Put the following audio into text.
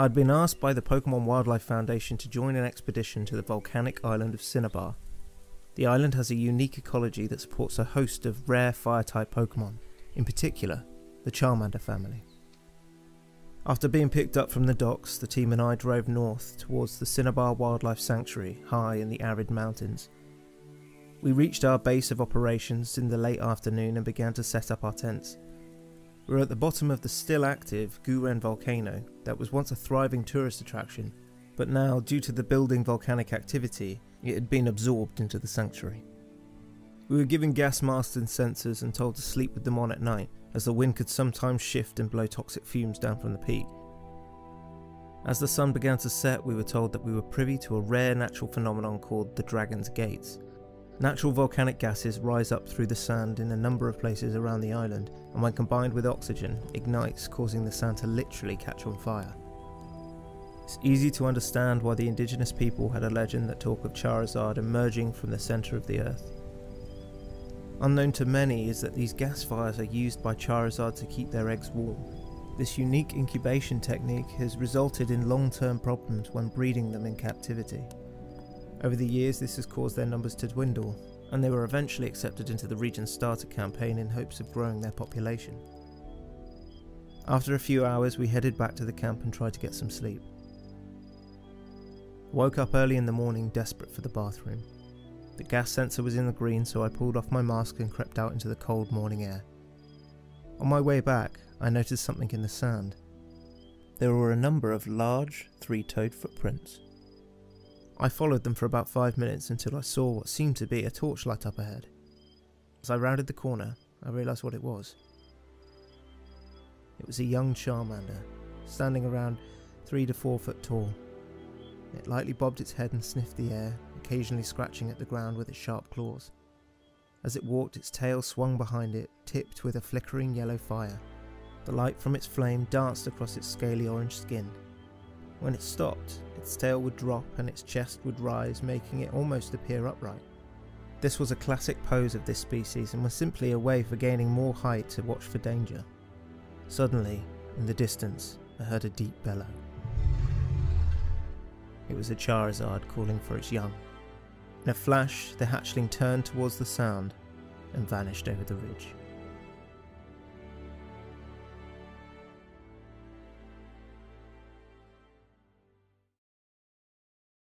I'd been asked by the Pokemon Wildlife Foundation to join an expedition to the volcanic island of Cinnabar. The island has a unique ecology that supports a host of rare fire-type Pokemon, in particular, the Charmander family. After being picked up from the docks, the team and I drove north towards the Cinnabar Wildlife Sanctuary, high in the arid mountains. We reached our base of operations in the late afternoon and began to set up our tents. We were at the bottom of the still active Guren volcano that was once a thriving tourist attraction, but now, due to the building volcanic activity, it had been absorbed into the sanctuary. We were given gas masks and sensors and told to sleep with them on at night, as the wind could sometimes shift and blow toxic fumes down from the peak. As the sun began to set, we were told that we were privy to a rare natural phenomenon called the Dragon's Gates. Natural volcanic gases rise up through the sand in a number of places around the island, and when combined with oxygen, ignites, causing the sand to literally catch on fire. It's easy to understand why the indigenous people had a legend that talked of Charizard emerging from the centre of the earth. Unknown to many is that these gas fires are used by Charizard to keep their eggs warm. This unique incubation technique has resulted in long-term problems when breeding them in captivity. Over the years, this has caused their numbers to dwindle, and they were eventually accepted into the region's starter campaign in hopes of growing their population. After a few hours, we headed back to the camp and tried to get some sleep. Woke up early in the morning, desperate for the bathroom. The gas sensor was in the green, so I pulled off my mask and crept out into the cold morning air. On my way back, I noticed something in the sand. There were a number of large, three-toed footprints. I followed them for about 5 minutes until I saw what seemed to be a torchlight up ahead. As I rounded the corner, I realised what it was. It was a young Charmander, standing around 3 to 4 foot tall. It lightly bobbed its head and sniffed the air, occasionally scratching at the ground with its sharp claws. As it walked, its tail swung behind it, tipped with a flickering yellow fire. The light from its flame danced across its scaly orange skin. When it stopped, its tail would drop and its chest would rise, making it almost appear upright. This was a classic pose of this species and was simply a way for gaining more height to watch for danger. Suddenly, in the distance, I heard a deep bellow. It was a Charizard calling for its young. In a flash, the hatchling turned towards the sound and vanished over the ridge.